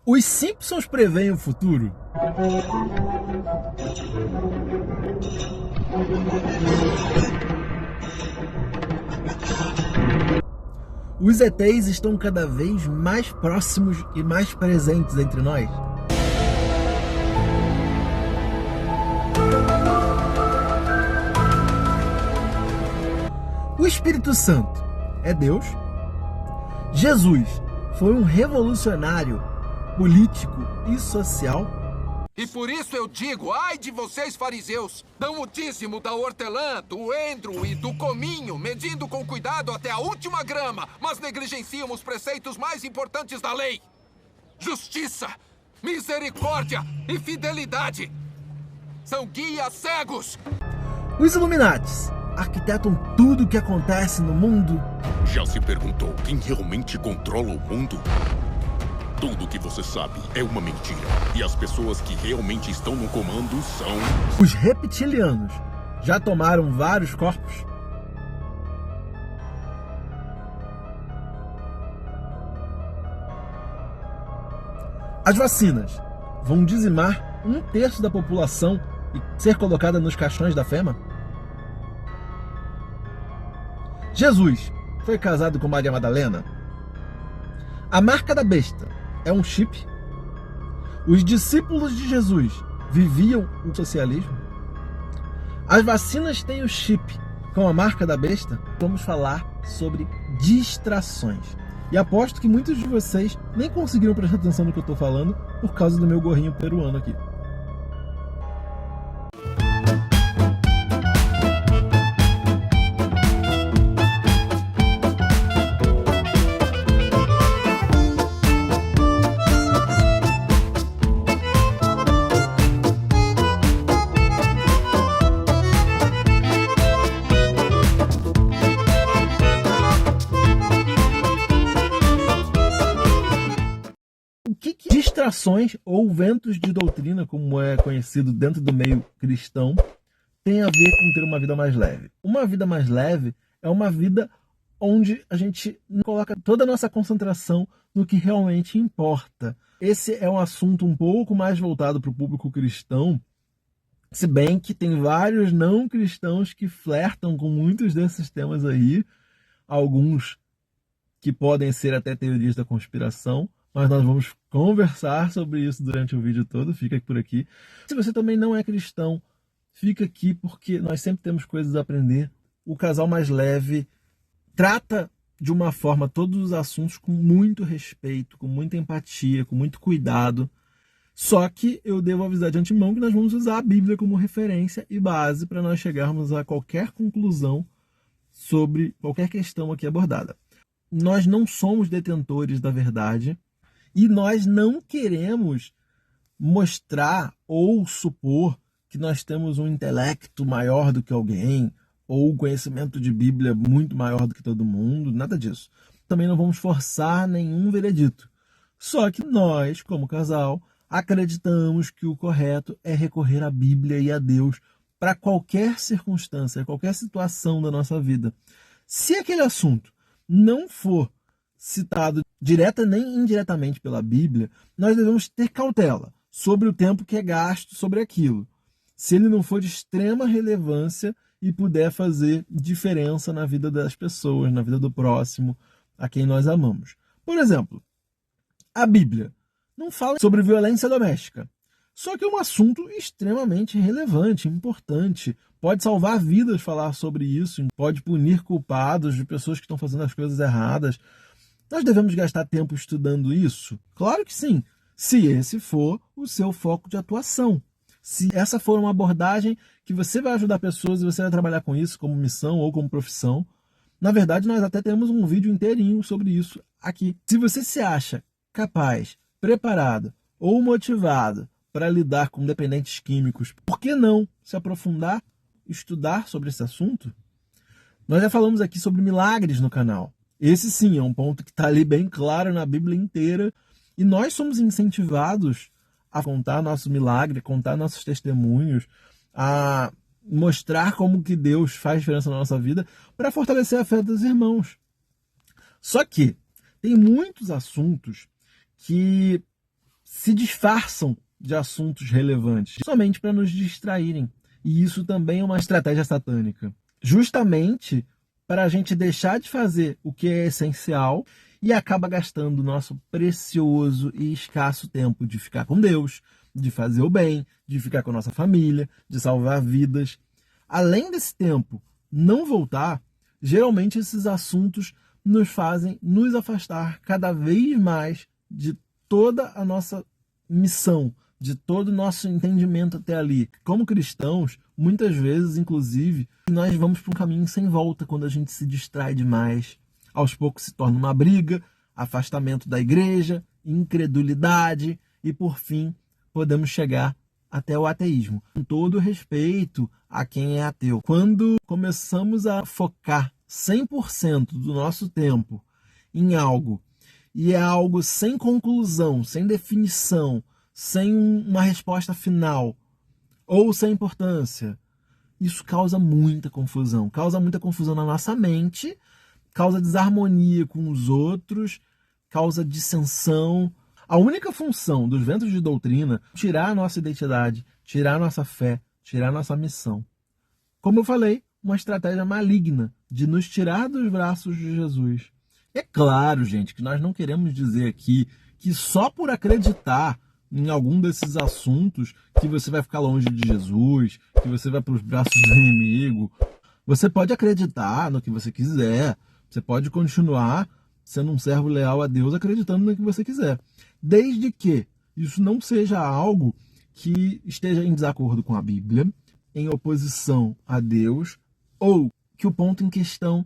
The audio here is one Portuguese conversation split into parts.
Os Simpsons preveem o futuro? Os ETs estão cada vez mais próximos e mais presentes entre nós? O Espírito Santo é Deus? Jesus foi um revolucionário político e social? E por isso eu digo, ai de vocês fariseus, dão o dízimo da hortelã, do endro e do cominho, medindo com cuidado até a última grama, mas negligenciam os preceitos mais importantes da lei. Justiça, misericórdia e fidelidade. São guias cegos. Os Illuminatis arquitetam tudo o que acontece no mundo? Já se perguntou quem realmente controla o mundo? Tudo que você sabe é uma mentira. E as pessoas que realmente estão no comando são... Os reptilianos já tomaram vários corpos? As vacinas vão dizimar 1/3 da população e ser colocada nos caixões da fema? Jesus foi casado com Maria Madalena? A marca da besta é um chip? Os discípulos de Jesus viviam o socialismo? As vacinas têm o chip com a marca da besta? Vamos falar sobre distrações. E aposto que muitos de vocês nem conseguiram prestar atenção no que eu estou falando por causa do meu gorrinho peruano aqui. Distrações ou ventos de doutrina, como é conhecido dentro do meio cristão, tem a ver com ter uma vida mais leve. Uma vida mais leve é uma vida onde a gente coloca toda a nossa concentração no que realmente importa. Esse é um assunto um pouco mais voltado para o público cristão, se bem que tem vários não cristãos que flertam com muitos desses temas aí, alguns que podem ser até teorias da conspiração, mas nós vamos conversar sobre isso durante o vídeo todo, fica por aqui. Se você também não é cristão, fica aqui porque nós sempre temos coisas a aprender. O Casal Mais Leve trata de uma forma todos os assuntos com muito respeito, com muita empatia, com muito cuidado. Só que eu devo avisar de antemão que nós vamos usar a Bíblia como referência e base para nós chegarmos a qualquer conclusão sobre qualquer questão aqui abordada. Nós não somos detentores da verdade, e nós não queremos mostrar ou supor que nós temos um intelecto maior do que alguém, ou um conhecimento de Bíblia muito maior do que todo mundo, nada disso. Também não vamos forçar nenhum veredito. Só que nós, como casal, acreditamos que o correto é recorrer à Bíblia e a Deus para qualquer circunstância, qualquer situação da nossa vida. Se aquele assunto não for citado direta nem indiretamente pela Bíblia, nós devemos ter cautela sobre o tempo que é gasto sobre aquilo, se ele não for de extrema relevância e puder fazer diferença na vida das pessoas, na vida do próximo, a quem nós amamos. Por exemplo, a Bíblia não fala sobre violência doméstica, só que é um assunto extremamente relevante, importante, pode salvar vidas falar sobre isso, pode punir culpados de pessoas que estão fazendo as coisas erradas. Nós devemos gastar tempo estudando isso? Claro que sim, se esse for o seu foco de atuação. Se essa for uma abordagem que você vai ajudar pessoas e você vai trabalhar com isso como missão ou como profissão. Na verdade, nós até temos um vídeo inteirinho sobre isso aqui. Se você se acha capaz, preparado ou motivado para lidar com dependentes químicos, por que não se aprofundar, estudar sobre esse assunto? Nós já falamos aqui sobre milagres no canal. Esse sim é um ponto que está ali bem claro na Bíblia inteira. E nós somos incentivados a contar nosso milagre, contar nossos testemunhos, a mostrar como que Deus faz diferença na nossa vida para fortalecer a fé dos irmãos. Só que tem muitos assuntos que se disfarçam de assuntos relevantes, somente para nos distraírem. E isso também é uma estratégia satânica. Justamente para a gente deixar de fazer o que é essencial e acaba gastando o nosso precioso e escasso tempo de ficar com Deus, de fazer o bem, de ficar com a nossa família, de salvar vidas. Além desse tempo não voltar, geralmente esses assuntos nos fazem nos afastar cada vez mais de toda a nossa missão, de todo o nosso entendimento até ali. Como cristãos, muitas vezes, inclusive, nós vamos para um caminho sem volta quando a gente se distrai demais. Aos poucos se torna uma briga, afastamento da igreja, incredulidade e, por fim, podemos chegar até o ateísmo. Com todo respeito a quem é ateu. Quando começamos a focar 100% do nosso tempo em algo, e é algo sem conclusão, sem definição, sem uma resposta final, ou sem importância, isso causa muita confusão. Causa muita confusão na nossa mente, causa desarmonia com os outros, causa dissensão. A única função dos ventos de doutrina é tirar a nossa identidade, tirar a nossa fé, tirar a nossa missão. Como eu falei, uma estratégia maligna de nos tirar dos braços de Jesus. É claro, gente, que nós não queremos dizer aqui que só por acreditar em algum desses assuntos que você vai ficar longe de Jesus, que você vai para os braços do inimigo. Você pode acreditar no que você quiser, você pode continuar sendo um servo leal a Deus acreditando no que você quiser, desde que isso não seja algo que esteja em desacordo com a Bíblia, em oposição a Deus, ou que o ponto em questão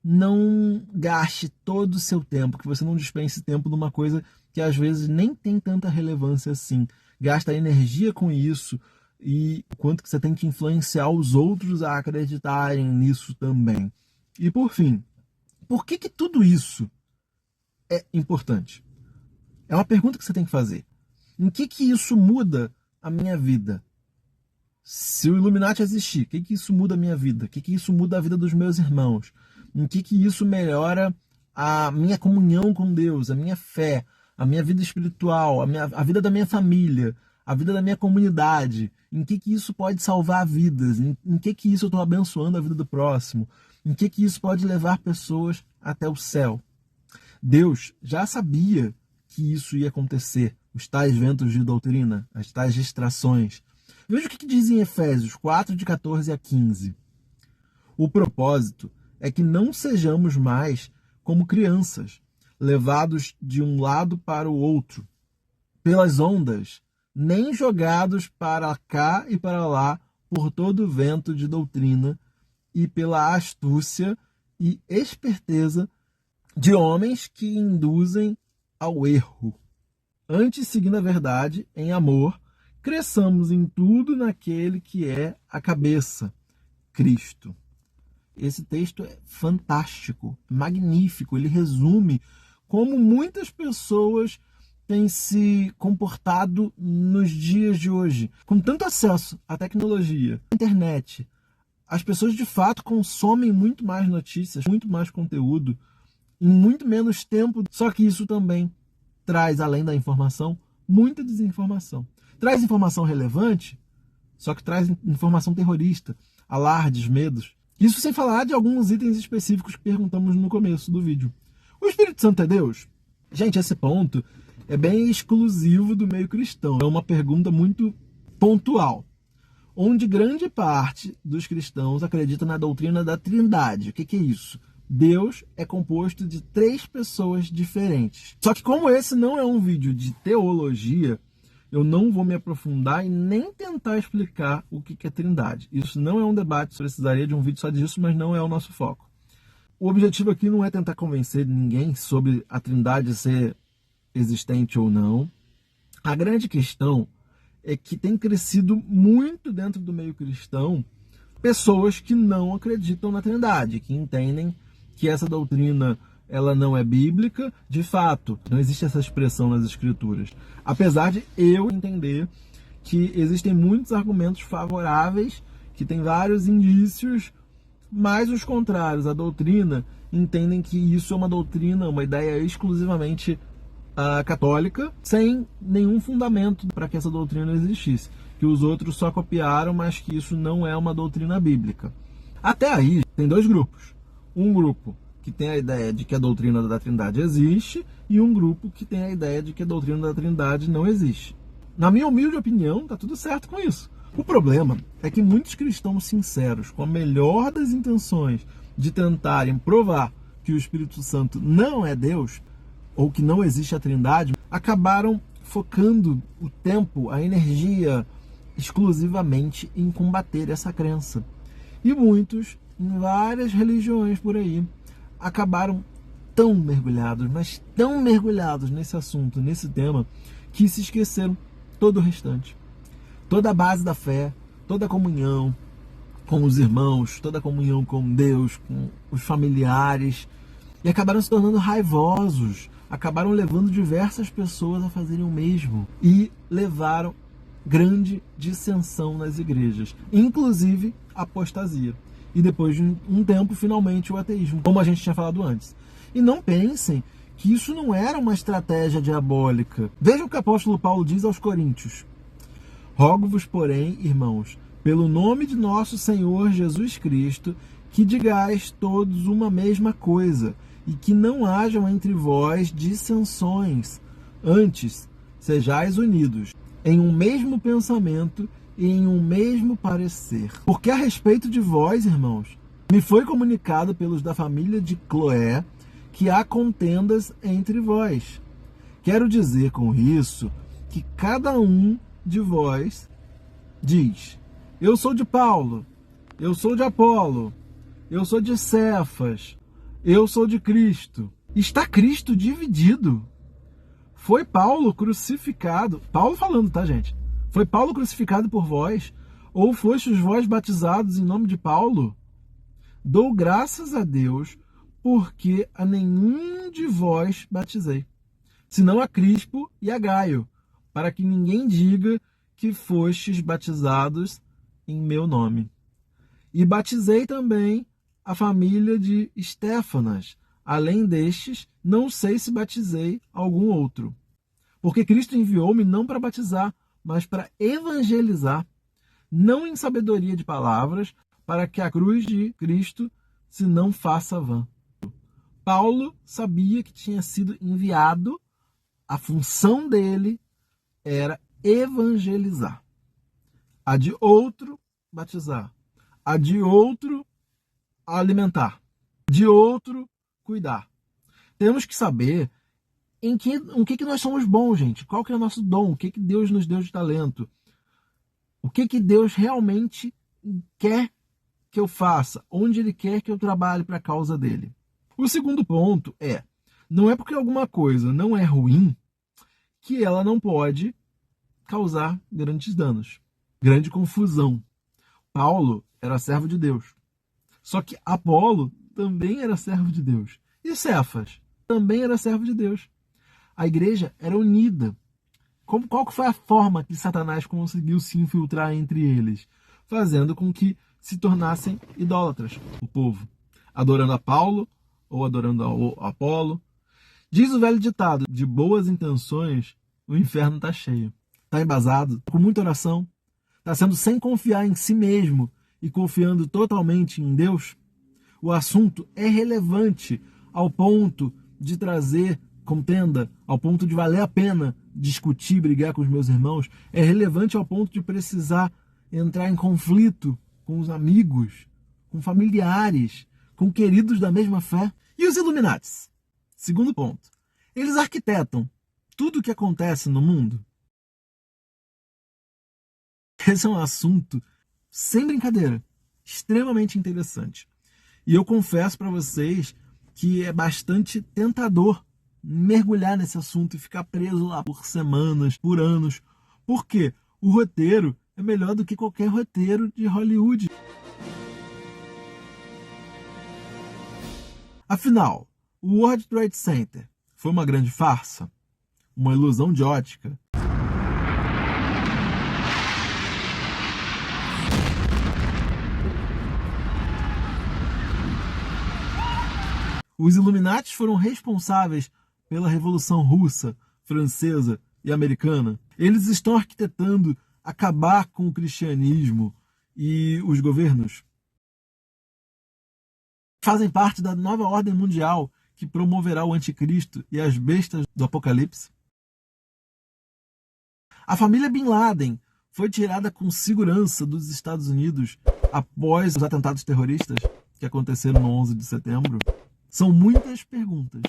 não gaste todo o seu tempo, que você não dispense tempo numa coisa que às vezes nem tem tanta relevância assim. Gasta energia com isso e o quanto que você tem que influenciar os outros a acreditarem nisso também. E por fim, por que tudo isso é importante? É uma pergunta que você tem que fazer. Em que isso muda a minha vida? Se o Illuminati existir, o que isso muda a minha vida? O que isso muda a vida dos meus irmãos? Em que isso melhora a minha comunhão com Deus, a minha fé, a minha vida espiritual, a vida da minha família, a vida da minha comunidade? Em que isso pode salvar vidas? Em que isso eu estou abençoando a vida do próximo? Em que isso pode levar pessoas até o céu? Deus já sabia que isso ia acontecer, os tais ventos de doutrina, as tais distrações. Veja o que diz em Efésios 4, de 14 a 15. O propósito é que não sejamos mais como crianças, levados de um lado para o outro, pelas ondas, nem jogados para cá e para lá por todo o vento de doutrina e pela astúcia e esperteza de homens que induzem ao erro. Antes, seguindo a verdade, em amor, cresçamos em tudo naquele que é a cabeça, Cristo. Esse texto é fantástico, magnífico. Ele resume como muitas pessoas têm se comportado nos dias de hoje. Com tanto acesso à tecnologia, à internet, as pessoas de fato consomem muito mais notícias, muito mais conteúdo, em muito menos tempo. Só que isso também traz, além da informação, muita desinformação. Traz informação relevante, só que traz informação terrorista, alardes, medos. Isso sem falar de alguns itens específicos que perguntamos no começo do vídeo. O Espírito Santo é Deus? Gente, esse ponto é bem exclusivo do meio cristão. É uma pergunta muito pontual, onde grande parte dos cristãos acredita na doutrina da Trindade. O que é isso? Deus é composto de 3 pessoas diferentes. Só que como esse não é um vídeo de teologia, eu não vou me aprofundar e nem tentar explicar o que é Trindade. Isso não é um debate, precisaria de um vídeo só disso, mas não é o nosso foco. O objetivo aqui não é tentar convencer ninguém sobre a Trindade ser existente ou não. A grande questão é que tem crescido muito dentro do meio cristão pessoas que não acreditam na Trindade, que entendem que essa doutrina ela não é bíblica. De fato, não existe essa expressão nas escrituras. Apesar de eu entender que existem muitos argumentos favoráveis, que tem vários indícios, mas os contrários à doutrina entendem que isso é uma doutrina, uma ideia exclusivamente católica sem nenhum fundamento para que essa doutrina existisse, que os outros só copiaram, mas que isso não é uma doutrina bíblica. Até aí, tem dois grupos. Um grupo que tem a ideia de que a doutrina da Trindade existe e um grupo que tem a ideia de que a doutrina da Trindade não existe. Na minha humilde opinião, está tudo certo com isso. O problema é que muitos cristãos sinceros, com a melhor das intenções de tentarem provar que o Espírito Santo não é Deus, ou que não existe a Trindade, acabaram focando o tempo, a energia, exclusivamente em combater essa crença. E muitos, em várias religiões por aí, acabaram tão mergulhados, mas tão mergulhados nesse assunto, nesse tema, que se esqueceram todo o restante. Toda a base da fé, toda a comunhão com os irmãos, toda a comunhão com Deus, com os familiares, e acabaram se tornando raivosos, acabaram levando diversas pessoas a fazerem o mesmo e levaram grande dissensão nas igrejas, inclusive apostasia. E depois de um tempo, finalmente, o ateísmo, como a gente tinha falado antes. E não pensem que isso não era uma estratégia diabólica. Vejam o que o apóstolo Paulo diz aos Coríntios. Rogo-vos, porém, irmãos, pelo nome de nosso Senhor Jesus Cristo, que digais todos uma mesma coisa, e que não hajam entre vós dissensões. Antes, sejais unidos em um mesmo pensamento e em um mesmo parecer. Porque a respeito de vós, irmãos, me foi comunicado pelos da família de Cloé que há contendas entre vós. Quero dizer com isso que cada um de vós diz: eu sou de Paulo, eu sou de Apolo, eu sou de Cefas, eu sou de Cristo. Está Cristo dividido. Foi Paulo crucificado, Paulo falando, tá, gente? Foi Paulo crucificado por vós? Ou fostes vós batizados em nome de Paulo? Dou graças a Deus, porque a nenhum de vós batizei, senão a Crispo e a Gaio, para que ninguém diga que fostes batizados em meu nome. E batizei também a família de Estéfanas. Além destes, não sei se batizei algum outro. Porque Cristo enviou-me não para batizar, mas para evangelizar, não em sabedoria de palavras, para que a cruz de Cristo se não faça vã. Paulo sabia que tinha sido enviado, a função dele era evangelizar. A de outro, batizar. A de outro, alimentar. De outro, cuidar. Temos que saber em que nós somos bons, gente. Qual que é o nosso dom? O que Deus nos deu de talento? O que Deus realmente quer que eu faça? Onde Ele quer que eu trabalhe para a causa dele? O segundo ponto é, não é porque alguma coisa não é ruim que ela não pode causar grandes danos, grande confusão. Paulo era servo de Deus. Só que Apolo também era servo de Deus. E Cefas também era servo de Deus. A igreja era unida. Qual que foi a forma que Satanás conseguiu se infiltrar entre eles? Fazendo com que se tornassem idólatras, o povo. Adorando a Paulo ou adorando a Apolo. Diz o velho ditado, de boas intenções, o inferno está cheio. Está embasado, com muita oração. Está sendo sem confiar em si mesmo e confiando totalmente em Deus. O assunto é relevante ao ponto de trazer contenda, ao ponto de valer a pena discutir, brigar com os meus irmãos. É relevante ao ponto de precisar entrar em conflito com os amigos, com familiares, com queridos da mesma fé. E os Illuminatis? Segundo ponto. Eles arquitetam tudo o que acontece no mundo. Esse é um assunto, sem brincadeira, extremamente interessante. E eu confesso para vocês que é bastante tentador mergulhar nesse assunto e ficar preso lá por semanas, por anos. Porque o roteiro é melhor do que qualquer roteiro de Hollywood. Afinal, o World Trade Center foi uma grande farsa? Uma ilusão de ótica? Os Illuminatis foram responsáveis pela Revolução Russa, francesa e americana. Eles estão arquitetando acabar com o cristianismo e os governos. Fazem parte da nova ordem mundial que promoverá o anticristo e as bestas do apocalipse. A família Bin Laden foi tirada com segurança dos Estados Unidos após os atentados terroristas que aconteceram no 11 de setembro. São muitas perguntas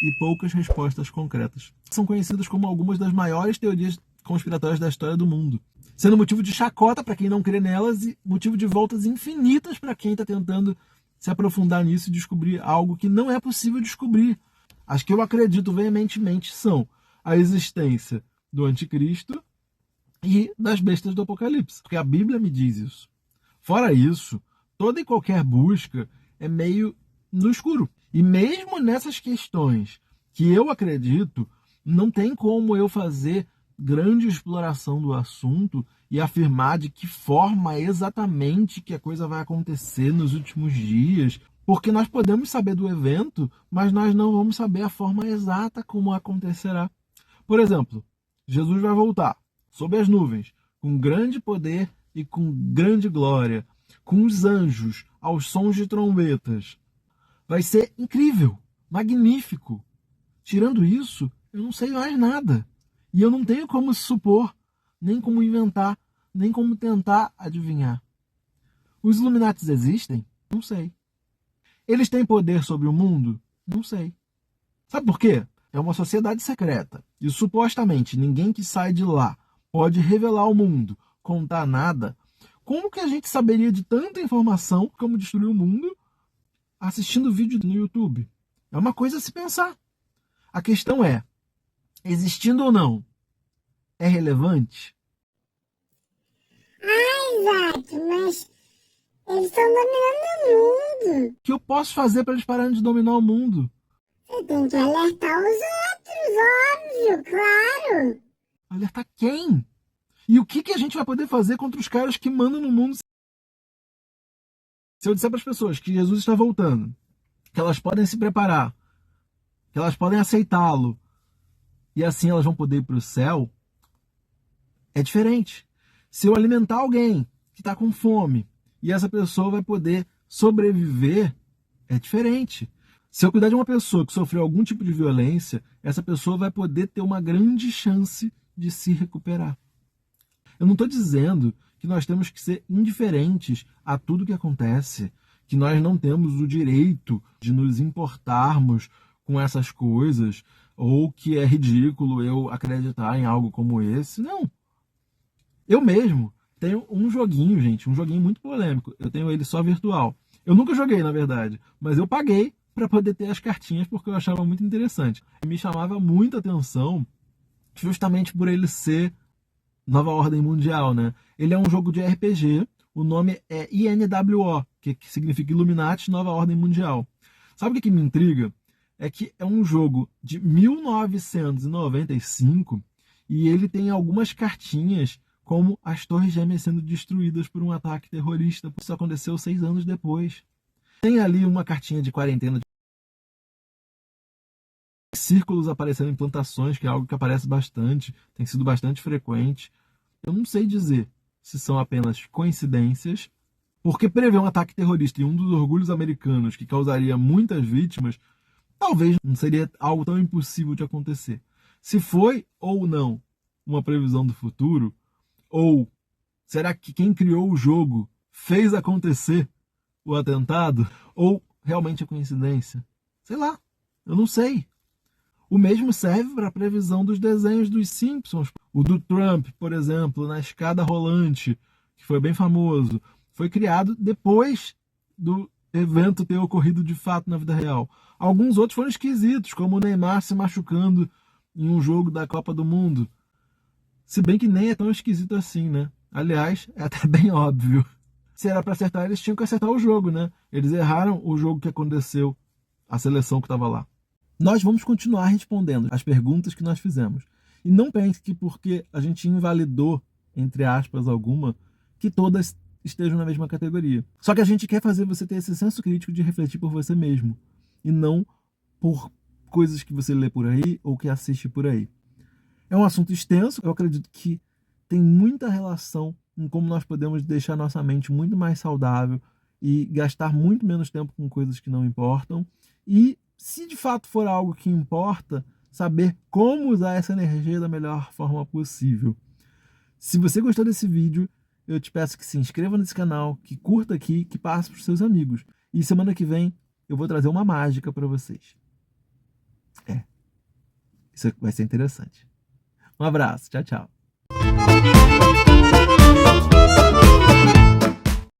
e poucas respostas concretas. São conhecidas como algumas das maiores teorias conspiratórias da história do mundo, sendo motivo de chacota para quem não crê nelas e motivo de voltas infinitas para quem está tentando se aprofundar nisso e descobrir algo que não é possível descobrir. As que eu acredito veementemente são a existência do anticristo e das bestas do apocalipse, porque a Bíblia me diz isso. Fora isso, toda e qualquer busca é meio no escuro. E mesmo nessas questões que eu acredito, não tem como eu fazer grande exploração do assunto e afirmar de que forma exatamente que a coisa vai acontecer nos últimos dias, porque nós podemos saber do evento, mas nós não vamos saber a forma exata como acontecerá. Por exemplo, Jesus vai voltar sob as nuvens, com grande poder e com grande glória, com os anjos aos sons de trombetas. Vai ser incrível, magnífico. Tirando isso, eu não sei mais nada. E eu não tenho como supor, nem como inventar, nem como tentar adivinhar. Os Illuminatis existem? Não sei. Eles têm poder sobre o mundo? Não sei. Sabe por quê? É uma sociedade secreta. E supostamente ninguém que sai de lá pode revelar ao mundo, contar nada. Como que a gente saberia de tanta informação como destruir o mundo assistindo vídeo no YouTube? É uma coisa a se pensar. A questão é, existindo ou não, é relevante? Exato, mas eles estão dominando o mundo. O que eu posso fazer para eles pararem de dominar o mundo? Você tem que alertar os outros, óbvio, claro. Alertar quem? E o que a gente vai poder fazer contra os caras que mandam no mundo? Se eu disser para as pessoas que Jesus está voltando, que elas podem se preparar, que elas podem aceitá-lo, e assim elas vão poder ir para o céu, é diferente. Se eu alimentar alguém que está com fome e essa pessoa vai poder sobreviver, é diferente. Se eu cuidar de uma pessoa que sofreu algum tipo de violência, essa pessoa vai poder ter uma grande chance de se recuperar. Eu não estou dizendo que nós temos que ser indiferentes a tudo que acontece, que nós não temos o direito de nos importarmos com essas coisas, ou que é ridículo eu acreditar em algo como esse. Não. Eu mesmo tenho um joguinho, gente, um joguinho muito polêmico. Eu tenho ele só virtual. Eu nunca joguei, na verdade, mas eu paguei para poder ter as cartinhas porque eu achava muito interessante. Me chamava muita atenção justamente por ele ser Nova Ordem Mundial, né? Ele é um jogo de RPG, o nome é INWO, que significa Illuminati Nova Ordem Mundial. Sabe o que me intriga? É que é um jogo de 1995 e ele tem algumas cartinhas como as Torres Gêmeas sendo destruídas por um ataque terrorista. Isso aconteceu 6 anos depois. Tem ali uma cartinha de quarentena, círculos aparecendo em plantações, que é algo que aparece bastante, tem sido bastante frequente. Eu não sei dizer se são apenas coincidências, porque prever um ataque terrorista em um dos orgulhos americanos que causaria muitas vítimas, talvez não seria algo tão impossível de acontecer. Se foi ou não uma previsão do futuro, ou será que quem criou o jogo fez acontecer o atentado, ou realmente é coincidência? Sei lá, eu não sei. O mesmo serve para a previsão dos desenhos dos Simpsons. O do Trump, por exemplo, na escada rolante, que foi bem famoso, foi criado depois do evento ter ocorrido de fato na vida real. Alguns outros foram esquisitos, como o Neymar se machucando em um jogo da Copa do Mundo. Se bem que nem é tão esquisito assim, né? Aliás, é até bem óbvio. Se era para acertar, eles tinham que acertar o jogo, né? Eles erraram o jogo que aconteceu, a seleção que estava lá. Nós vamos continuar respondendo as perguntas que nós fizemos. E não pense que porque a gente invalidou, entre aspas, alguma, que todas estejam na mesma categoria. Só que a gente quer fazer você ter esse senso crítico de refletir por você mesmo. E não por coisas que você lê por aí ou que assiste por aí. É um assunto extenso, eu acredito que tem muita relação em como nós podemos deixar nossa mente muito mais saudável e gastar muito menos tempo com coisas que não importam. E, se de fato for algo que importa, saber como usar essa energia da melhor forma possível. Se você gostou desse vídeo, eu te peço que se inscreva nesse canal, que curta aqui, que passe para os seus amigos. E semana que vem eu vou trazer uma mágica para vocês. Isso vai ser interessante. Um abraço, tchau, tchau.